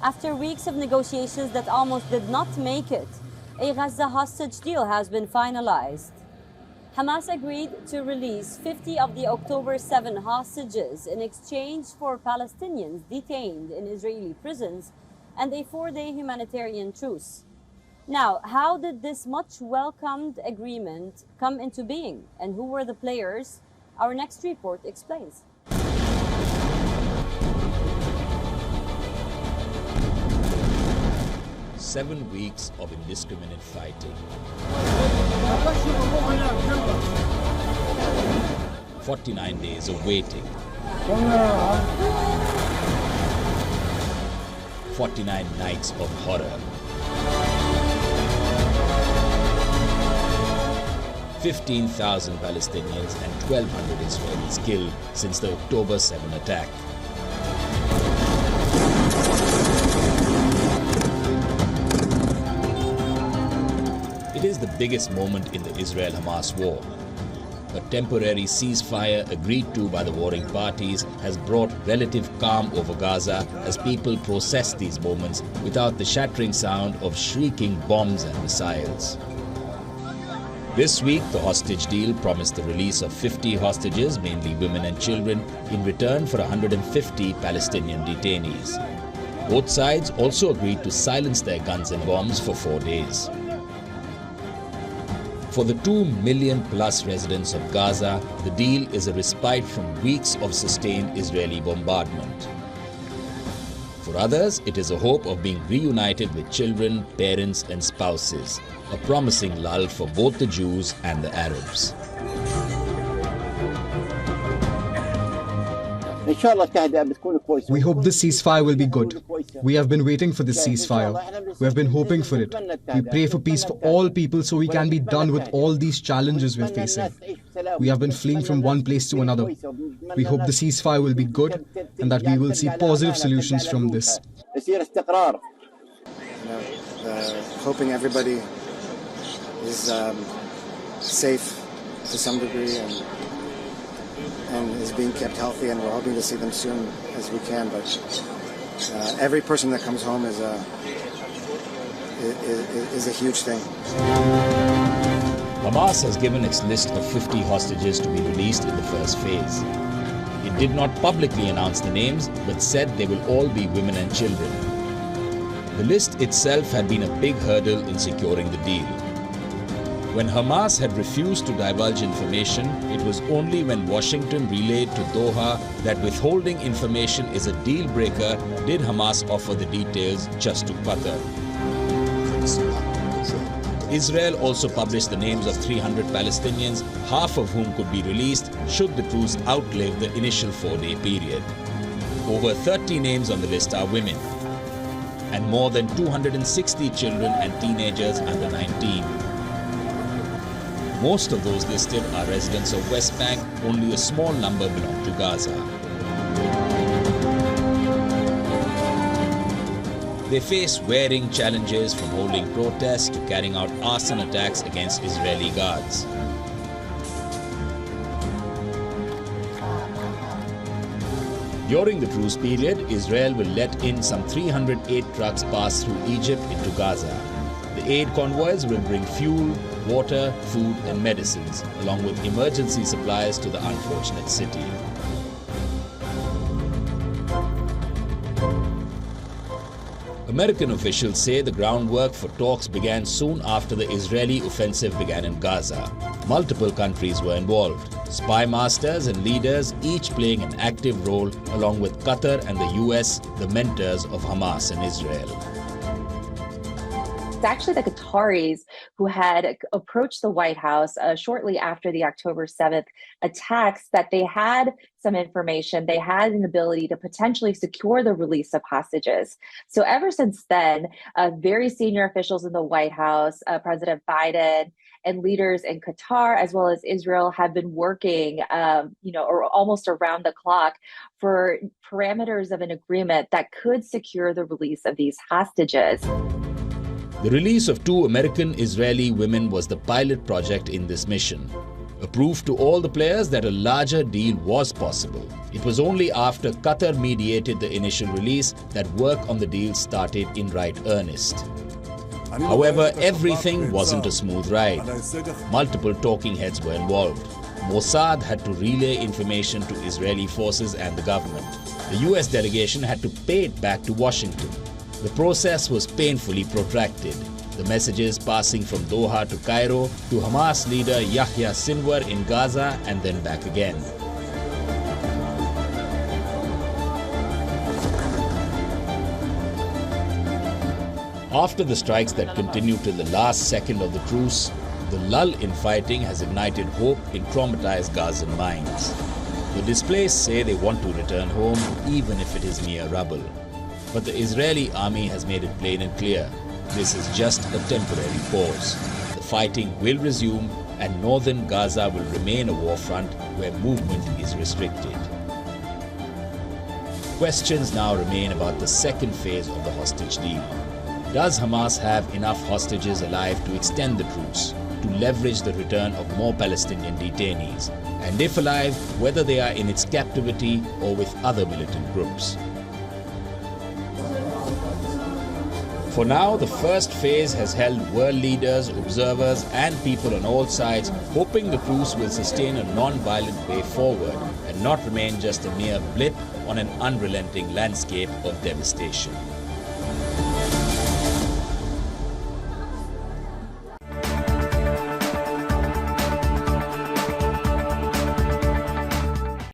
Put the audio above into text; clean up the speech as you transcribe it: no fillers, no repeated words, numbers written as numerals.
After weeks of negotiations that almost did not make it, a Gaza hostage deal has been finalized. Hamas agreed to release 50 of the October 7 hostages in exchange for Palestinians detained in Israeli prisons and a 4-day humanitarian truce. Now, how did this much welcomed agreement come into being, and who were the players? Our next report explains. Seven weeks of indiscriminate fighting. 49 days of waiting. 49 nights of horror. 15,000 Palestinians and 1,200 Israelis killed since the October 7 attack. It is the biggest moment in the Israel-Hamas war. A temporary ceasefire agreed to by the warring parties has brought relative calm over Gaza as people process these moments without the shattering sound of shrieking bombs and missiles. This week, the hostage deal promised the release of 50 hostages, mainly women and children, in return for 150 Palestinian detainees. Both sides also agreed to silence their guns and bombs for 4 days. For the 2 million plus residents of Gaza, the deal is a respite from weeks of sustained Israeli bombardment. For others, it is a hope of being reunited with children, parents and spouses, a promising lull for both the Jews and the Arabs. We hope this ceasefire will be good. We have been waiting for this ceasefire. We have been hoping for it. We pray for peace for all people so we can be done with all these challenges we're facing. We have been fleeing from one place to another. We hope the ceasefire will be good and that we will see positive solutions from this. Hoping everybody is safe to some degree and is being kept healthy, and we're hoping to see them soon as we can. But every person that comes home is a huge thing. Hamas has given its list of 50 hostages to be released in the first phase. It did not publicly announce the names, but said they will all be women and children. The list itself had been a big hurdle in securing the deal. When Hamas had refused to divulge information, it was only when Washington relayed to Doha that withholding information is a deal breaker did Hamas offer the details just to Qatar. Israel also published the names of 300 Palestinians, half of whom could be released should the truce outlive the initial 4-day period. Over 30 names on the list are women, and more than 260 children and teenagers under 19. Most of those listed are residents of West Bank, only a small number belong to Gaza. They face varying challenges from holding protests to carrying out arson attacks against Israeli guards. During the truce period, Israel will let in some 308 trucks pass through Egypt into Gaza. The aid convoys will bring fuel, water, food and medicines, along with emergency supplies to the unfortunate city. American officials say the groundwork for talks began soon after the Israeli offensive began in Gaza. Multiple countries were involved, spy masters and leaders each playing an active role, along with Qatar and the US, the mentors of Hamas and Israel. It's actually the Qataris who had approached the White House shortly after the October 7th attacks that they had some information, they had an ability to potentially secure the release of hostages. So ever since then, very senior officials in the White House, President Biden, and leaders in Qatar as well as Israel have been working, or almost around the clock for parameters of an agreement that could secure the release of these hostages. The release of 2 American-Israeli women was the pilot project in this mission. A a proof to all the players that a larger deal was possible. It was only after Qatar mediated the initial release that work on the deal started in right earnest. However, everything wasn't a smooth ride. Multiple talking heads were involved. Mossad had to relay information to Israeli forces and the government. The US delegation had to pay it back to Washington. The process was painfully protracted, the messages passing from Doha to Cairo to Hamas leader Yahya Sinwar in Gaza and then back again. After the strikes that continued till the last second of the truce, the lull in fighting has ignited hope in traumatized Gazan minds. The displaced say they want to return home, even if it is mere rubble. But the Israeli army has made it plain and clear, this is just a temporary pause. The fighting will resume and northern Gaza will remain a war front where movement is restricted. Questions now remain about the second phase of the hostage deal. Does Hamas have enough hostages alive to extend the truce, to leverage the return of more Palestinian detainees? And if alive, whether they are in its captivity or with other militant groups? For now, the first phase has held world leaders, observers and people on all sides hoping the truce will sustain a non-violent way forward and not remain just a mere blip on an unrelenting landscape of devastation.